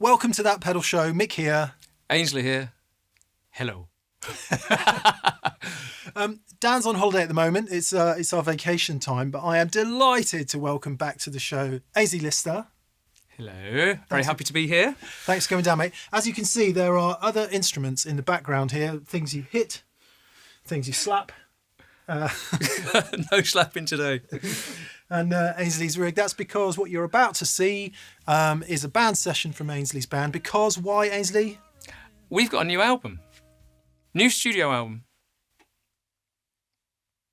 Welcome to That Pedal Show. Mick here. Aynsley here. Hello. Dan's on holiday at the moment. It's our vacation time, but I am delighted to welcome back to the show Aynsley Lister. Hello. Very happy to be here. Thanks for coming down, mate. As you can see, there are other instruments in the background here. Things you hit, things you slap. No slapping today. And Aynsley's rig. That's because what you're about to see is a band session from Aynsley's band. Because why, Aynsley? We've got a new album. New studio album.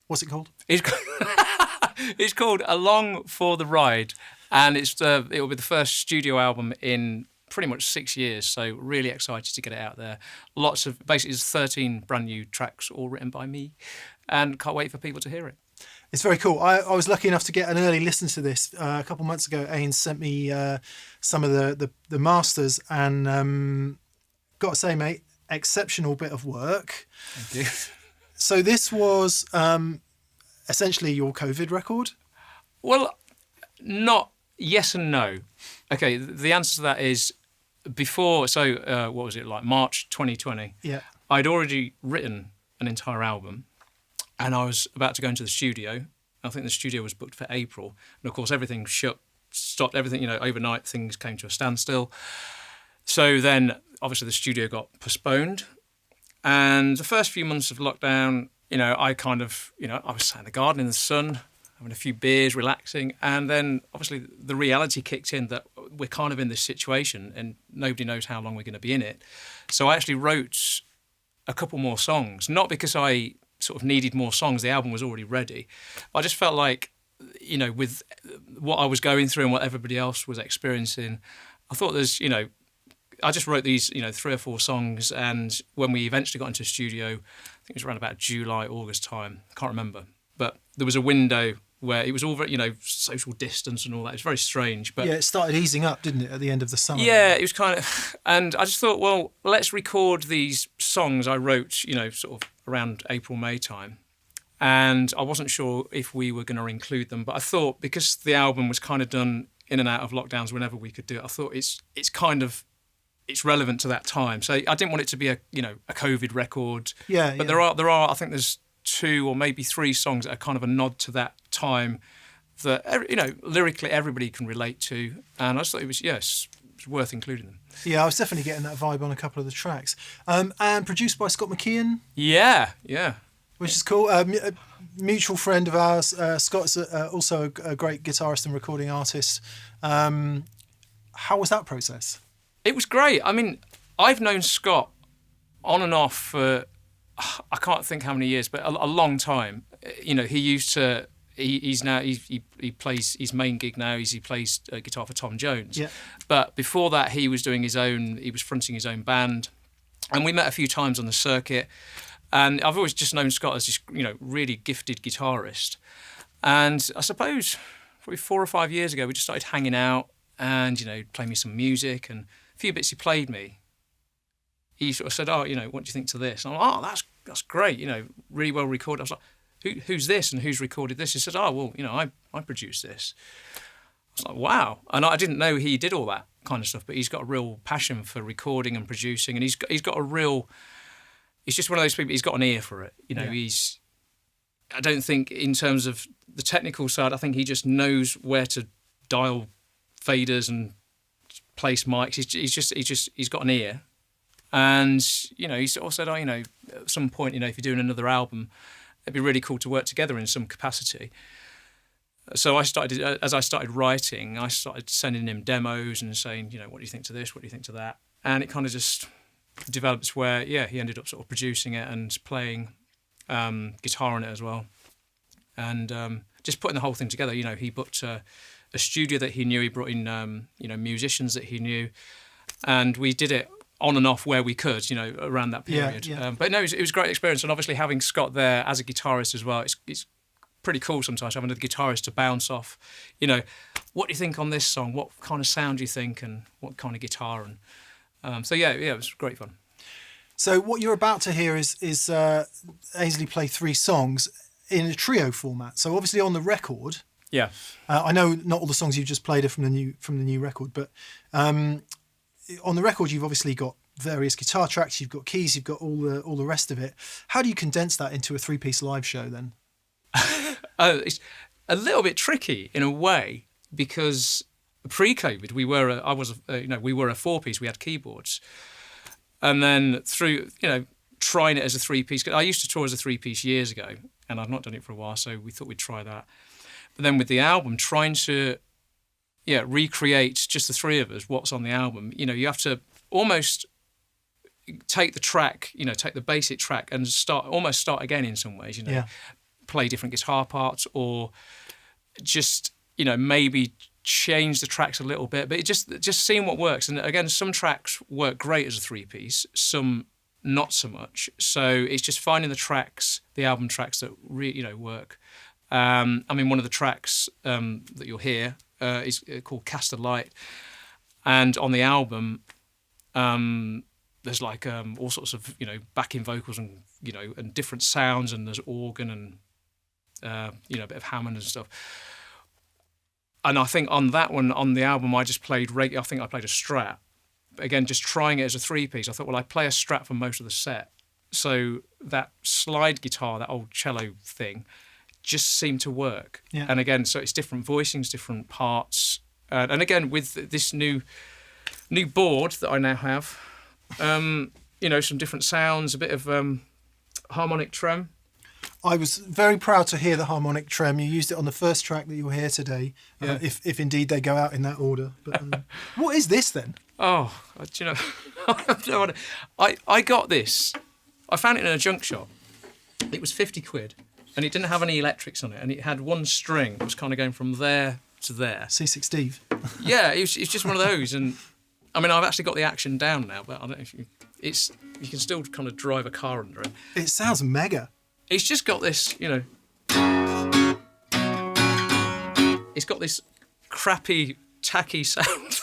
What's it called? It's called Along for the Ride. And it will be the first studio album in pretty much 6 years. So really excited to get it out there. Basically it's 13 brand new tracks, all written by me. And can't wait for people to hear it. It's very cool. I was lucky enough to get an early listen to this. A couple of months ago, Ayns sent me some of the masters, and got to say, mate, exceptional bit of work. Thank you. So this was essentially your COVID record? Well, not yes and no. Okay, the answer to that is before, what was it, like March 2020? Yeah. I'd already written an entire album. And I was about to go into the studio. I think the studio was booked for April. And of course, everything stopped everything, overnight things came to a standstill. So then obviously the studio got postponed. And the first few months of lockdown, I was sat in the garden in the sun, having a few beers, relaxing. And then obviously the reality kicked in that we're kind of in this situation and nobody knows how long we're going to be in it. So I actually wrote a couple more songs, not because I sort of needed more songs. The album was already ready. I just felt like, with what I was going through and what everybody else was experiencing, I thought I just wrote these, 3 or 4 songs. And when we eventually got into the studio, I think it was around about July, August time. I can't remember. But there was a window where it was all very, social distance and all that. It was very strange. But yeah, it started easing up, didn't it, at the end of the summer? Yeah, it was kind of... And I just thought, well, let's record these songs I wrote, sort of around April, May time. And I wasn't sure if we were going to include them. But I thought, because the album was kind of done in and out of lockdowns whenever we could do it, I thought it's relevant to that time. So I didn't want it to be a COVID record. Yeah. But there are, I think there's 2 or maybe 3 songs that are kind of a nod to that time that, lyrically everybody can relate to. And I just thought it was worth including them. Yeah, I was definitely getting that vibe on a couple of the tracks. And produced by Scott McKeon. Yeah. Which is cool. A mutual friend of ours. Scott's also a great guitarist and recording artist. How was that process? It was great. I mean, I've known Scott on and off for, I can't think how many years, but a long time. He used to... He plays his main gig now. He plays guitar for Tom Jones. Yeah. But before that, he was fronting his own band, and we met a few times on the circuit. And I've always just known Scott as this, really gifted guitarist. And I suppose probably 4 or 5 years ago, we just started hanging out and playing me some music, and a few bits he played me. He sort of said, "Oh, what do you think to this?" And I'm like, "Oh, that's great. Really well recorded." I was like, Who's this and who's recorded this? He said, "Oh, well, I produced this." I was like, wow. And I didn't know he did all that kind of stuff, but he's got a real passion for recording and producing, and he's just one of those people, he's got an ear for it. I don't think in terms of the technical side, I think he just knows where to dial faders and place mics. He's got an ear. And, he sort of said, "Oh, at some point, if you're doing another album, it'd be really cool to work together in some capacity." So as I started writing, I started sending him demos and saying, "What do you think to this? What do you think to that?" And it kind of just developed where, he ended up sort of producing it and playing guitar on it as well. And just putting the whole thing together. He booked a studio that he knew. He brought in, musicians that he knew. And we did it on and off where we could, around that period. Yeah. But no, it was a great experience. And obviously having Scott there as a guitarist as well, it's pretty cool sometimes having a guitarist to bounce off. What do you think on this song? What kind of sound do you think? And what kind of guitar? And it was great fun. So what you're about to hear is Aynsley play 3 songs in a trio format. So obviously on the record, yeah, I know not all the songs you just played are from the new record, but on the record, you've obviously got various guitar tracks, you've got keys, you've got all the rest of it. How do you condense that into a 3-piece live show then? It's a little bit tricky in a way, because pre-COVID we were a 4-piece. We had keyboards, and then through trying it as a 3-piece. I used to tour as a 3-piece years ago, and I've not done it for a while, so we thought we'd try that. But then with the album, trying to recreate just the three of us, what's on the album, you have to almost take the track, take the basic track and start again in some ways, play different guitar parts, or just, maybe change the tracks a little bit, but it just seeing what works. And again, some tracks work great as a 3-piece, some not so much. So it's just finding the album tracks that really, work. One of the tracks that you'll hear is called Cast a Light, and on the album there's like all sorts of backing vocals and and different sounds, and there's organ and a bit of Hammond and stuff. And I think on that one, on the album, I just played I think I played a Strat. But again, just trying it as a 3-piece, I thought, well, I play a Strat for most of the set, so that slide guitar, that old cello thing, just seemed to work. Yeah. And again, so it's different voicings, different parts. And again, with this new board that I now have, some different sounds, a bit of harmonic trem. I was very proud to hear the harmonic trem. You used it on the first track that you'll hear today, if indeed they go out in that order. But what is this then? Oh, do you know, I got this. I found it in a junk shop. It was 50 quid. And it didn't have any electrics on it, and it had one string that was kind of going from there to there. C6 Steve. Yeah, it's just one of those. And I've actually got the action down now, but I don't know if you can still kind of drive a car under it. It sounds mega. It's just got this, it's got this crappy, tacky sound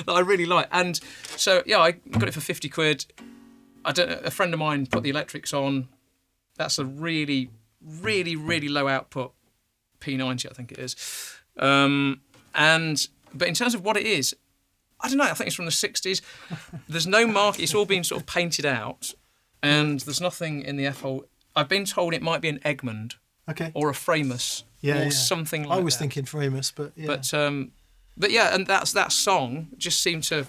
that I really like. And so, I got it for 50 quid. A friend of mine put the electrics on. That's a really, really, really low output P90, I think it is. But in terms of what it is, I don't know, I think it's from the 60s. There's no mark, it's all been sort of painted out, and there's nothing in the F-hole. I've been told it might be an Egmond, or a Framus, or something like that. I was thinking Framus, but yeah. But yeah, and that song just seemed to,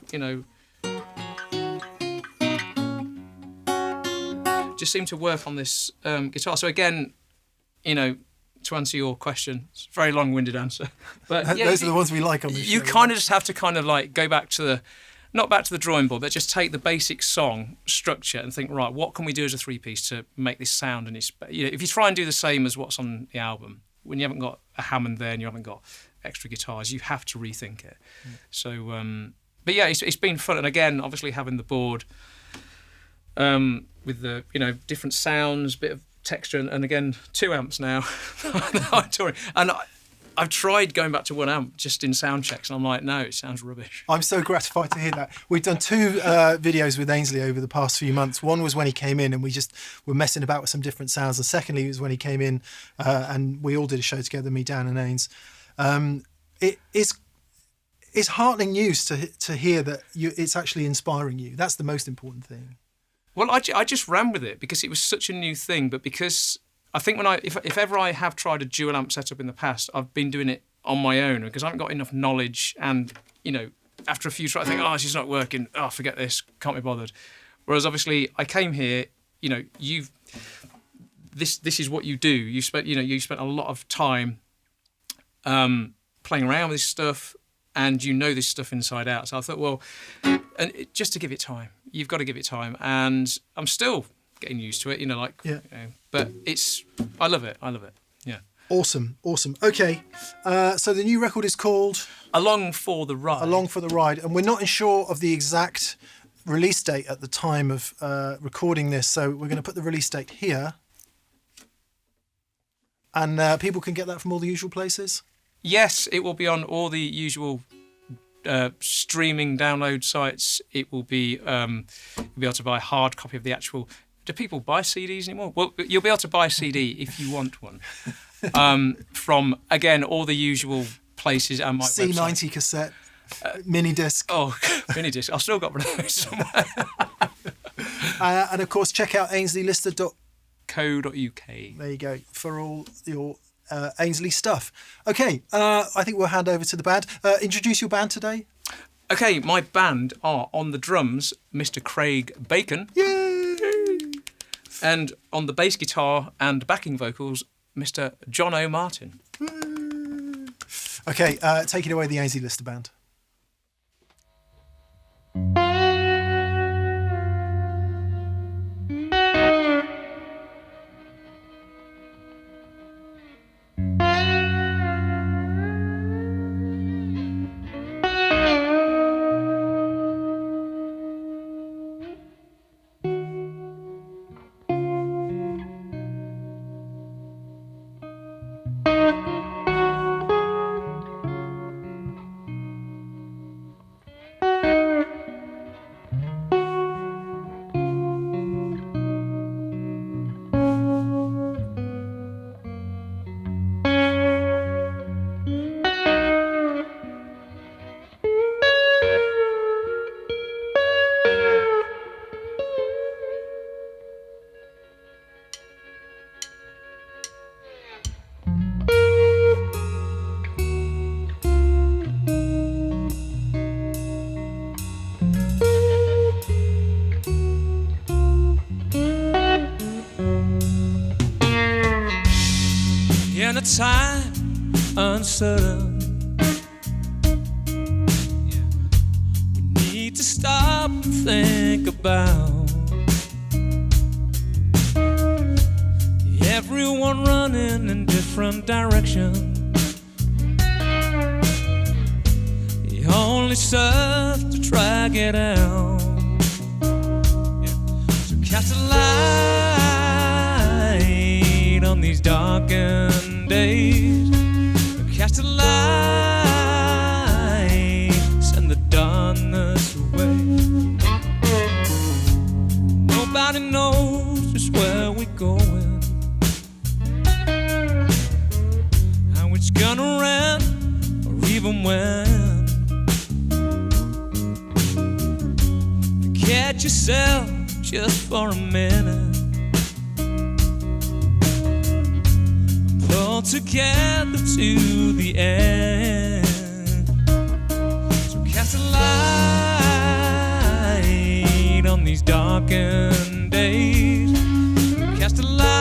just seemed to work on this guitar. So again, to answer your question, it's a very long-winded answer, but those are the ones we like on this show. You kind of just have to kind of like go back to not back to the drawing board, but just take the basic song structure and think, right, what can we do as a 3-piece to make this sound? And if you try and do the same as what's on the album, when you haven't got a Hammond there and you haven't got extra guitars, you have to rethink it. So, but yeah, it's been fun, and again, obviously having the board with the different sounds, bit of texture, and again 2 amps now. I'm touring, and I've tried going back to 1 amp just in sound checks, and I'm like, no, it sounds rubbish. I'm so gratified to hear that. We've done 2 videos with Aynsley over the past few months. One was when he came in and we just were messing about with some different sounds, and secondly was when he came in and we all did a show together, me, Dan and Ayns. It's heartening news to hear that it's actually inspiring you. That's the most important thing. Well, I just ran with it because it was such a new thing, but because I think if ever I have tried a dual amp setup in the past, I've been doing it on my own because I haven't got enough knowledge, and after a few tries I think, this is not working, forget this, can't be bothered. Whereas obviously I came here, this is what you do. You spent a lot of time playing around with this stuff, and this stuff inside out. So I thought, well, just to give it time. You've got to give it time, and I'm still getting used to it. But I love it. Yeah. Awesome. Okay, so the new record is called Along for the Ride. Along for the Ride, and we're not sure of the exact release date at the time of recording this, so we're going to put the release date here, and people can get that from all the usual places. Yes, it will be on all the usual streaming download sites. It will be you'll be able to buy a hard copy of the actual. Do people buy CDs anymore? Well, you'll be able to buy a CD if you want one from again all the usual places and my C90 website. cassette. mini disc. Oh, mini disc. I've still got one of those somewhere. And of course, check out Aynsley.co.uk. There you go for all your Aynsley stuff. Okay, I think we'll hand over to the band. Introduce your band today. Okay, my band are on the drums, Mr. Craig Bacon. Yay! And on the bass guitar and backing vocals, Mr. Jono Martin. Okay, take it away, the Aynsley Lister Band. In a time uncertain, we need to stop and think about everyone running in different directions. You only serve to drag it out. So cast a light on these darkened days. Cast a light, send the darkness away. Nobody knows just where we're going, how it's gonna end, or even when. Forget yourself just for a minute. Pull together to the end. So cast a light on these darkened days. Cast a light,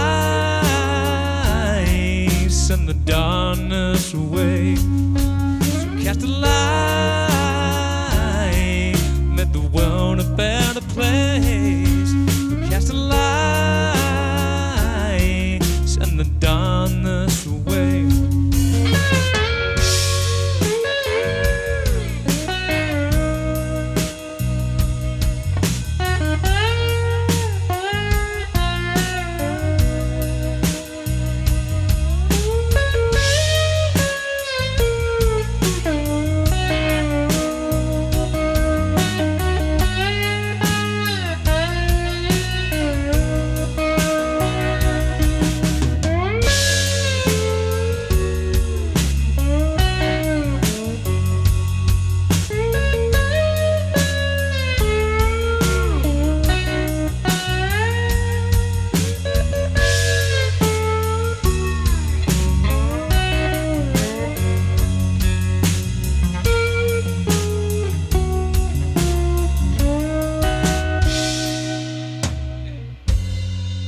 send the darkness away. So cast a light, make the world a better place. Cast a light, send the darkness away.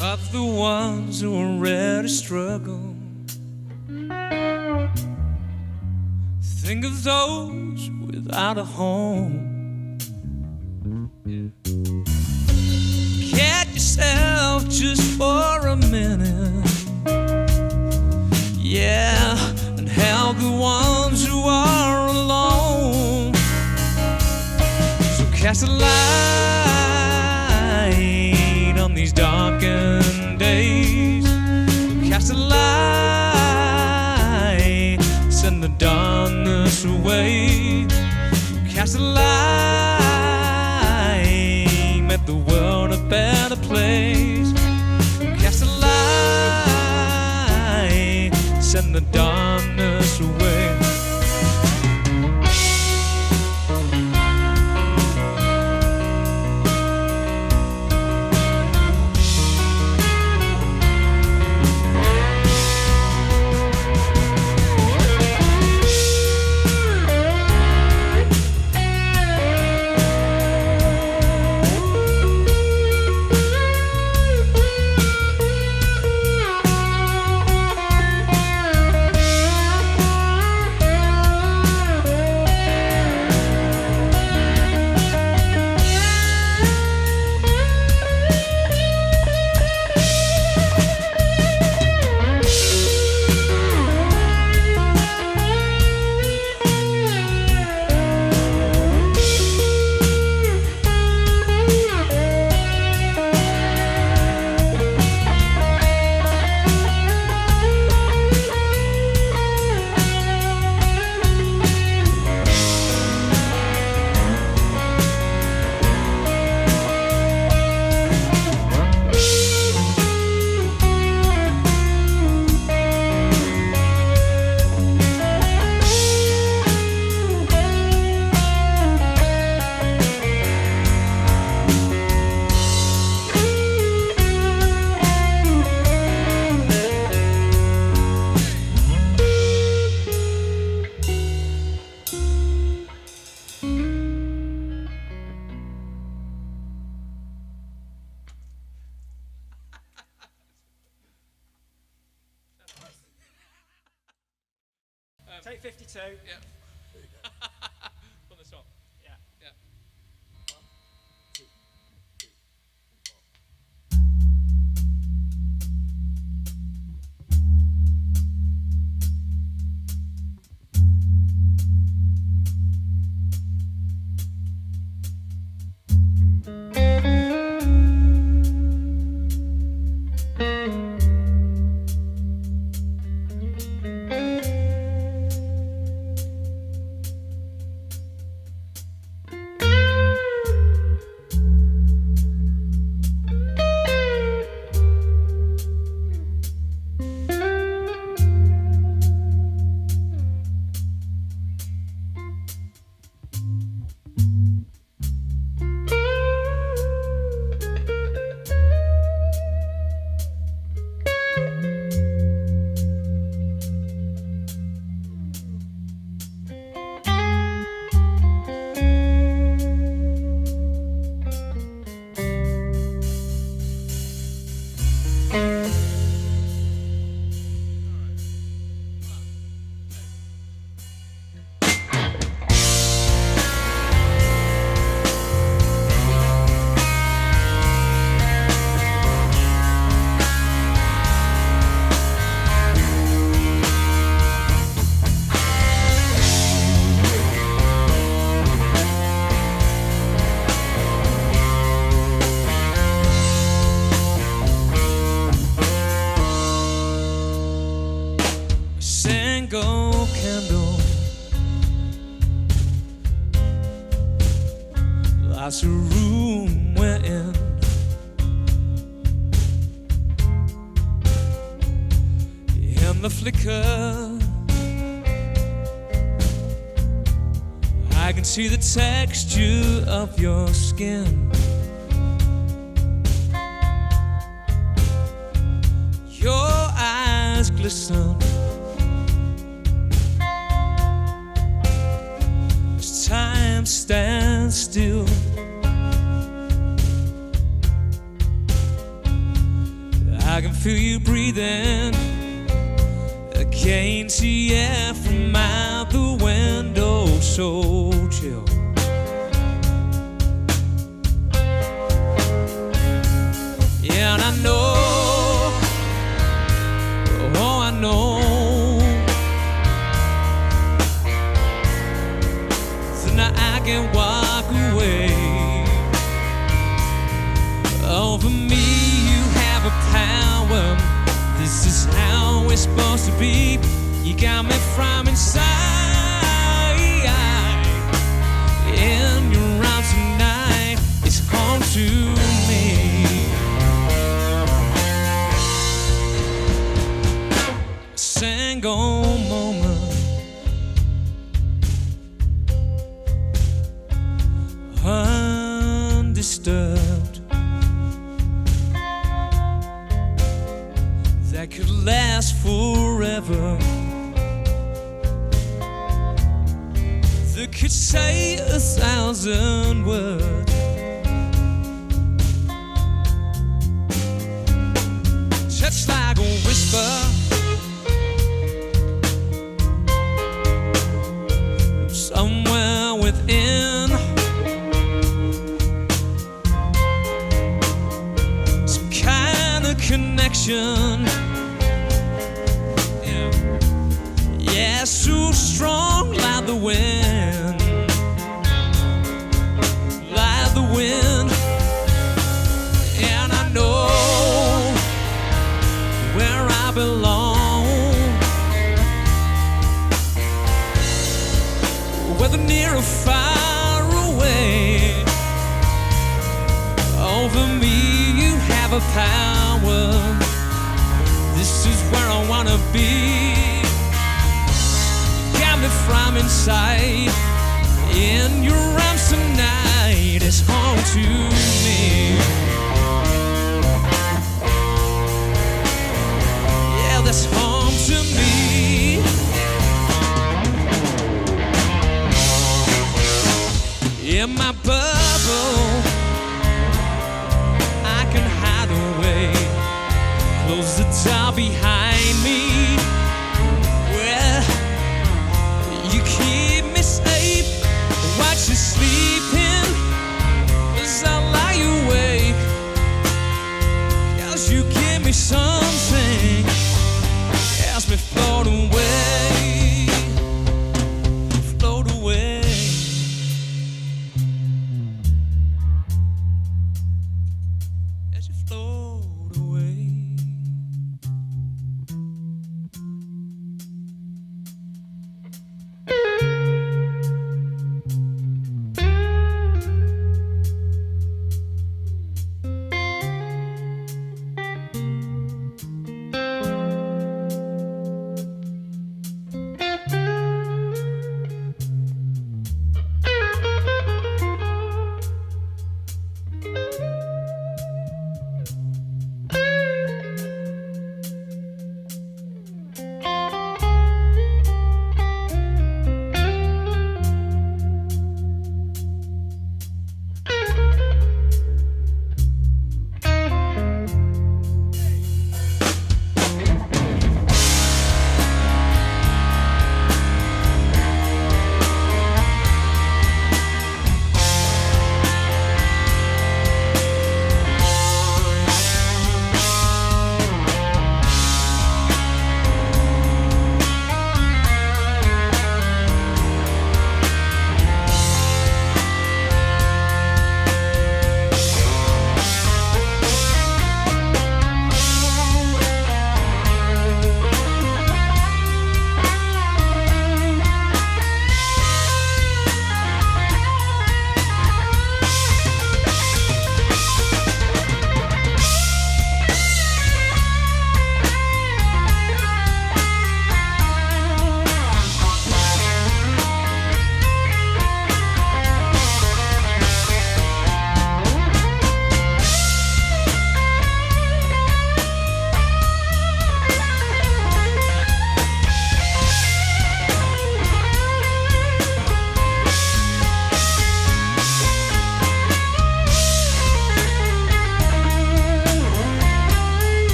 Of the ones who are ready to struggle, think of those without a home. Get yourself just for a minute, yeah, and help the ones who are alone. So cast a light on these darkened days. Cast a light, send the darkness away. Cast a light, make the world a better place. Cast a light, send the darkness away. Take 52. Yeah. On the top. Yeah. Yeah. Single candle lights a room we're in. In the flicker, I can see the texture of your skin. Your eyes glisten as time stands still. I can feel you breathing against the air from out the window, so chill. Yeah, and I know, oh, I know, so now I can walk away. Over me you have a power. This is how it's supposed to be. You got me from inside. In your arms tonight, it's home to me. A single moment, undisturbed, that could last forever, that could say 1,000 words. Touch like a whisper, somewhere within, some kind of connection. Yeah, so strong like the wind, like the wind. And I know where I belong, whether near or far away. Over me you have a power. This is where I wanna be. From inside, in your arms tonight, it's home to me. Yeah, that's home to me. In my bubble, I can hide away, close the door behind me.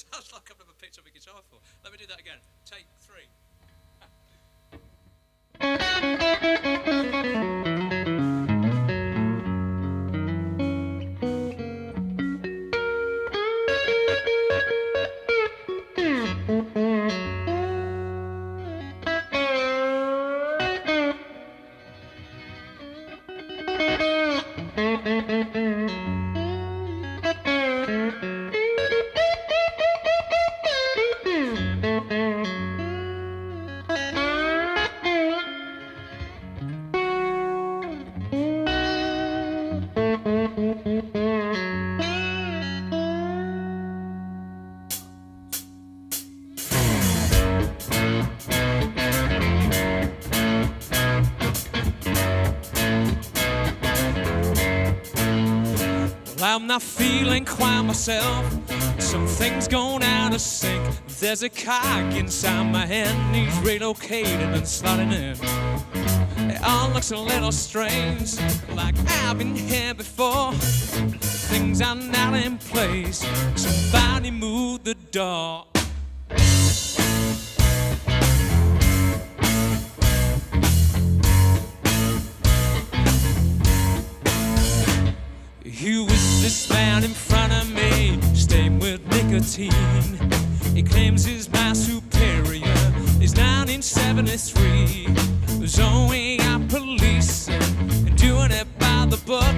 Sounds like I've never picked up a guitar before. Let me do that again. Take 3. I'm not feeling quite myself. Something's gone out of sync. There's a cog inside my head, needs relocating and slotting in. It all looks a little strange, like I've been here before. Things are not in place. Somebody move the door. Who is this man in front of me, stained with nicotine? He claims he's my superior. He's 1973. Zoning out policing and doing it by the book.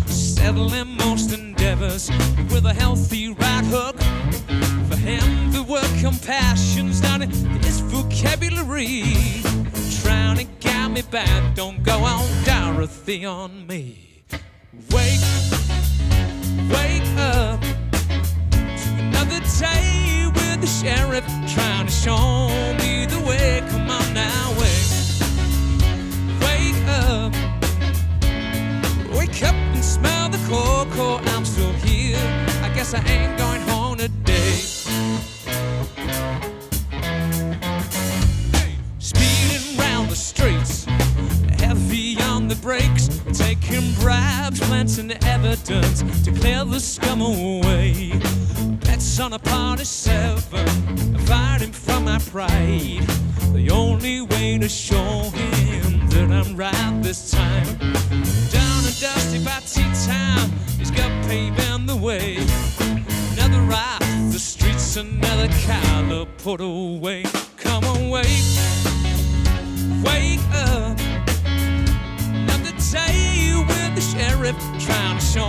Settling most endeavors with a healthy right hook. For him, the word compassion's not in his vocabulary. Trying to get me back, don't go on Dorothy on me. Wake up to another day with the sheriff trying to show me the way. Come on now, wake up and smell the cocoa. I'm still here, I guess I ain't going home today. Speeding round the streets, heavy on the brakes, taking bribes, planting evidence to clear the scum away. Bets on a party 7, fighting for my pride. The only way to show him that I'm right this time. Down and dusty by tea time, he's got paving the way. Another ride, the streets, another collar put away. Come on, wake up. Day with the sheriff trying to show